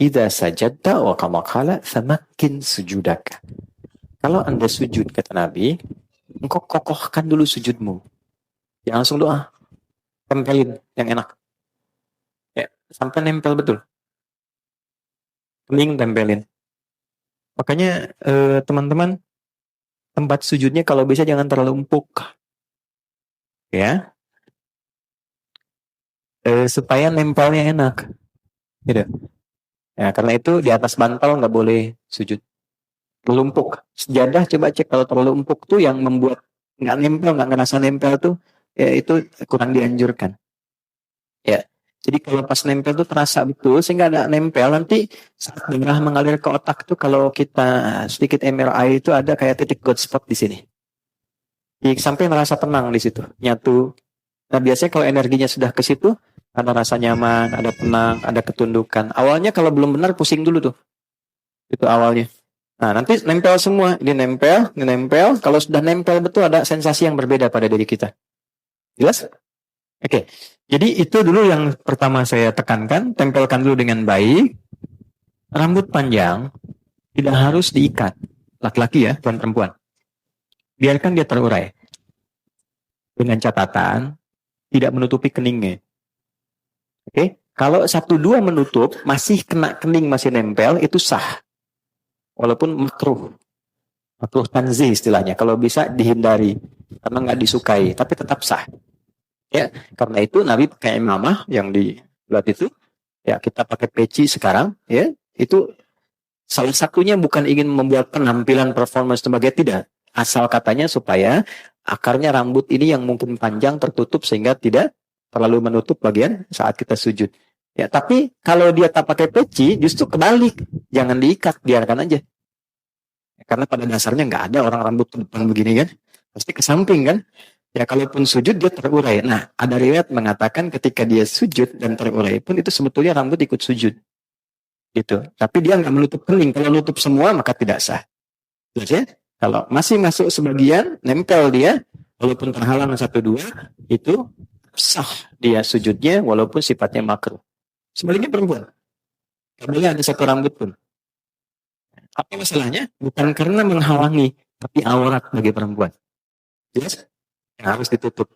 idza sajadta wa kama qala famakkin sujudaka. Kalau Anda sujud, kata Nabi, engkau kokohkan dulu sujudmu. Jangan langsung doa. Tempelin yang enak. Ya, sampai nempel betul. Kening tempelin. Makanya teman-teman, tempat sujudnya kalau bisa jangan terlalu empuk. Ya. Supaya nempelnya enak. Gitu. Ya, karena itu di atas bantal nggak boleh sujud. Terlalu empuk. Sejadah coba cek kalau terlalu empuk tuh yang membuat nggak nempel, nggak ngerasa nempel tuh, ya itu kurang dianjurkan. Ya. Jadi kalau pas nempel tuh terasa betul sehingga ada nempel, nanti saat darah mengalir ke otak tuh kalau kita sedikit MRI itu ada kayak titik God spot di sini. Sampai merasa tenang di situ, nyatu. Nah biasanya kalau energinya sudah ke situ, ada rasa nyaman, ada tenang, ada ketundukan. Awalnya kalau belum benar pusing dulu tuh, itu awalnya. Nah nanti nempel semua, ini nempel. Kalau sudah nempel betul ada sensasi yang berbeda pada diri kita. Jelas? Oke. Jadi itu dulu yang pertama saya tekankan, tempelkan dulu dengan baik. Rambut panjang tidak harus diikat, laki-laki ya, bukan perempuan. Biarkan dia terurai. Dengan catatan tidak menutupi keningnya. Oke, kalau 1-2 menutup, masih kena kening, masih nempel, itu sah. Walaupun makruh. Makruh tanzih istilahnya. Kalau bisa dihindari. Karena nggak disukai. Tapi tetap sah. Ya, karena itu Nabi pakai imamah yang dibuat itu. Ya, kita pakai peci sekarang. Ya, itu salah satunya bukan ingin membuat penampilan performance sebagai tidak. Asal katanya supaya akarnya rambut ini yang mungkin panjang tertutup sehingga tidak terlalu menutup bagian saat kita sujud. Ya, tapi kalau dia tak pakai peci, justru kebalik. Jangan diikat, biarkan aja. Karena pada dasarnya nggak ada orang rambut ke depan begini kan. Pasti ke samping kan. Ya, kalaupun sujud dia terurai. Nah, ada riwayat mengatakan ketika dia sujud dan terurai pun itu sebetulnya rambut ikut sujud. Gitu. Tapi dia nggak menutup kening. Kalau menutup semua maka tidak sah. Terus ya, kalau masih masuk sebagian, nempel dia, walaupun terhalang 1-2, itu sah dia sujudnya walaupun sifatnya makruh. Sebaliknya perempuan. Kabelnya ada 1 rambut pun. Apa masalahnya? Bukan karena menghalangi, tapi aurat bagi perempuan. Jelas? Yang harus ditutup.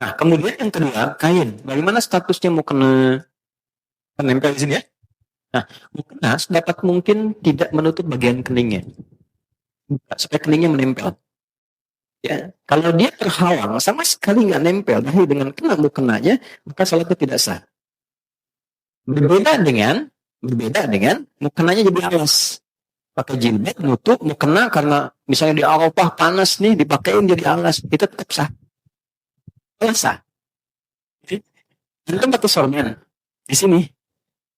Nah, kemudian yang kedua, kain. Bagaimana statusnya mau kena nempel di sini ya? Nah, mukena sedapat mungkin tidak menutup bagian keningnya. Supaya keningnya menempel. Ya, kalau dia terhalang sama sekali nggak nempel, tapi dengan kena mukenanya, maka salatnya tidak sah. Berbeda dengan mukenanya jadi alas. Pakai jilbab nutup mukena karena misalnya di Arafah panas nih dipakein jadi alas, itu tetap sah. Sah. Antum pakai sorban di sini.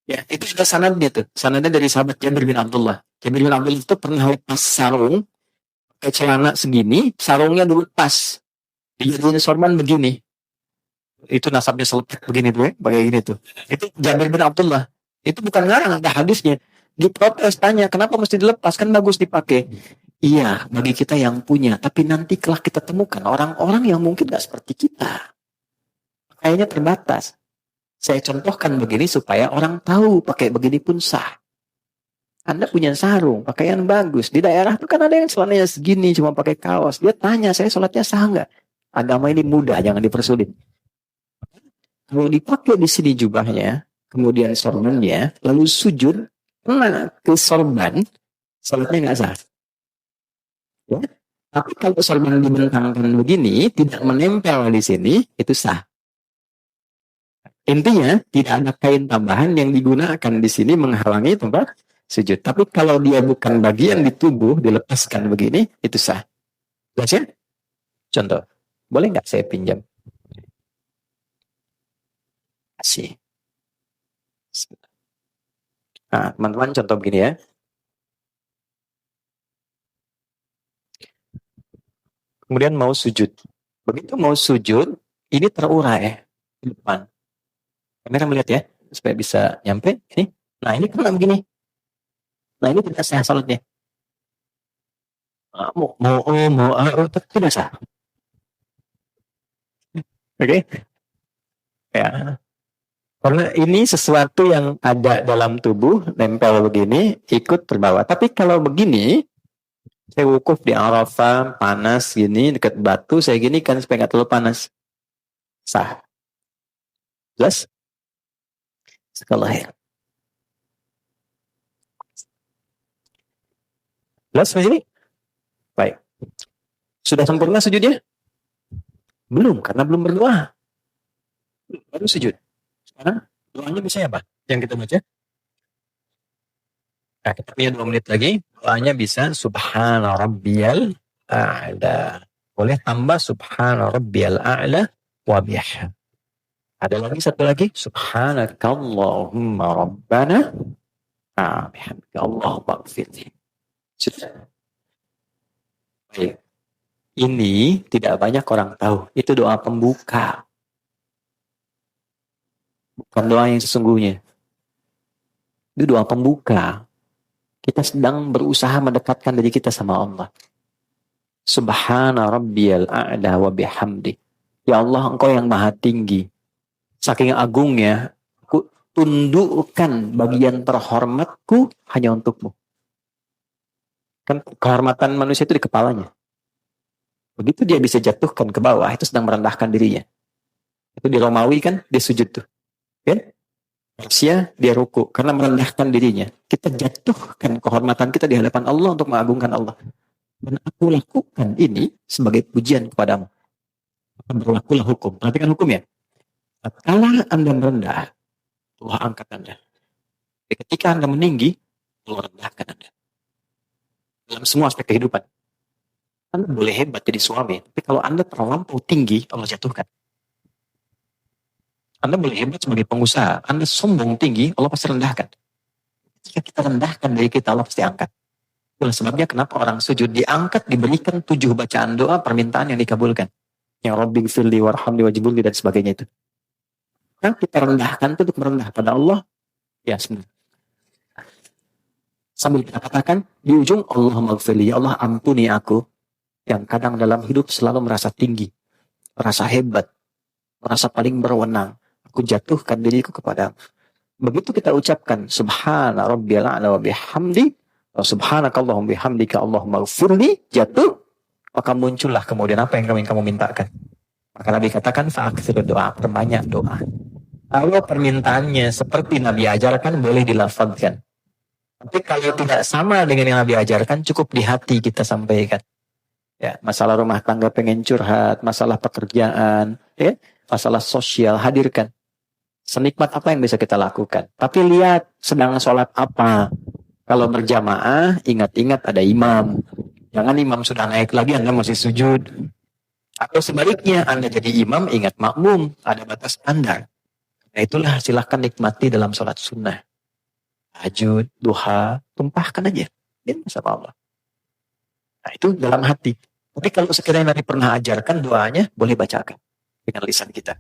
Ya, itu sudah sanadnya tuh. Sanadnya dari sahabat Jabir bin Abdullah. Jabir bin Abdullah itu pernah lepas sarung, pakai celana segini, sarungnya dulu pas. Dijadiin sorban begini. Itu nasabnya selepet begini tuh, pakai gini tuh. Itu Jabir bin Abdullah. Itu bukan ngarang, ada hadisnya. Diprotes, tanya, kenapa mesti dilepas? Kan bagus dipakai. Iya, bagi kita yang punya. Tapi nanti kelak kita temukan orang-orang yang mungkin gak seperti kita. Kayaknya terbatas. Saya contohkan begini supaya orang tahu pakai begini pun sah. Anda punya sarung, pakaian bagus. Di daerah tuh kan ada yang celananya segini, cuma pakai kaos. Dia tanya, saya sholatnya sah nggak? Agama ini mudah, jangan dipersulit. Kalau dipakai di sini jubahnya, kemudian sorbannya, lalu sujud, kena ke sorban, sholatnya nggak sah. Ya? Tapi kalau sorban dibentangkan begini, tidak menempel di sini, itu sah. Intinya, tidak ada kain tambahan yang digunakan di sini menghalangi tempat sujud. Tapi kalau dia bukan bagian di tubuh, dilepaskan begini, itu sah. Jelas ya? Contoh, boleh nggak saya pinjam? Kasih. Nah, teman-teman contoh begini ya. Kemudian mau sujud. Begitu mau sujud, ini terurai di depan. Kamera melihat ya, supaya bisa nyampe. Ini. Nah, ini kena begini. Nah, ini tidak sah salatnya. Tidak sah. Oke? Ya. Karena ini sesuatu yang ada dalam tubuh, nempel begini, ikut terbawa. Tapi kalau begini, saya wukuf di Arafah, panas gini, dekat batu, saya gini kan supaya nggak terlalu panas. Sah. Jelas? Sekolah ya. Jelas di sini? Baik. Sudah sempurna sujudnya? Belum, karena belum berdoa. Baru sujud. Sekarang doanya bisa apa? Yang kita baca? Nah, kita punya 2 menit lagi. Doanya bisa Subhana Rabbiyal A'la. Boleh tambah Subhana Rabbiyal A'la wa bihamdihi. Ada lagi satu lagi. Subhanakallahumma Rabbana bihamdika Allahumma gfirli. Sudah. Baik. Ini tidak banyak orang tahu. Itu doa pembuka. Bukan doa yang sesungguhnya. Itu doa pembuka. Kita sedang berusaha mendekatkan diri kita sama Allah. Subhana rabbiyal a'la wa bihamdi. Ya Allah, Engkau yang maha tinggi. Saking agungnya, aku tundukkan bagian terhormatku hanya untukmu. Kan kehormatan manusia itu di kepalanya. Begitu dia bisa jatuhkan ke bawah, itu sedang merendahkan dirinya. Itu di Romawi kan, dia sujud tuh. Kan? Manusia dia ruku karena merendahkan dirinya. Kita jatuhkan kehormatan kita di hadapan Allah untuk mengagungkan Allah. Dan aku lakukan ini sebagai pujian kepadamu. Maka berlakulah hukum. Perhatikan hukum ya. Kalau Anda merendah, Allah angkat Anda. Ketika Anda meninggi, Allah rendahkan Anda. Dalam semua aspek kehidupan. Anda boleh hebat jadi suami, tapi kalau Anda terlampau tinggi, Allah jatuhkan. Anda boleh hebat sebagai pengusaha, Anda sombong tinggi, Allah pasti rendahkan. Jika kita rendahkan dari kita, Allah pasti angkat. Itulah sebabnya kenapa orang sujud diangkat, diberikan 7 bacaan doa, permintaan yang dikabulkan. Yang Rabbi gfirli warhamni wajibulli dan sebagainya itu. Nah, kita rendahkan itu untuk merendah pada Allah. Ya, sebenarnya. Sambil kita katakan, di ujung, Allahumma gfirli, ya Allah ampuni aku. Yang kadang dalam hidup selalu merasa tinggi, merasa hebat, merasa paling berwenang. Aku jatuhkan diriku kepadamu. Begitu kita ucapkan subhana rabbiyal a'la wa bihamdi, subhanakallahumma bihamdika Allahumma gfirli, jatuh, maka muncullah kemudian apa yang kamu mintakan. Maka Nabi katakan fa'aktsir doa, perbanyak doa. Kalau permintaannya seperti Nabi ajarkan, boleh dilafazkan. Tapi kalau tidak sama dengan yang Nabi ajarkan, cukup di hati kita sampaikan. Ya, masalah rumah tangga pengen curhat, masalah pekerjaan, ya, masalah sosial, hadirkan. Senikmat apa yang bisa kita lakukan. Tapi lihat sedang sholat apa. Kalau berjamaah, ingat-ingat ada imam. Jangan imam sudah naik lagi, Anda masih sujud. Atau sebaliknya, Anda jadi imam, ingat makmum, ada batas Anda. Nah itulah silahkan nikmati dalam sholat sunnah. Tahajud, duha, tumpahkan aja. Ini sama Allah. Nah itu dalam hati. Tapi kalau sekiranya Nabi pernah ajarkan doanya, boleh bacakan dengan lisan kita.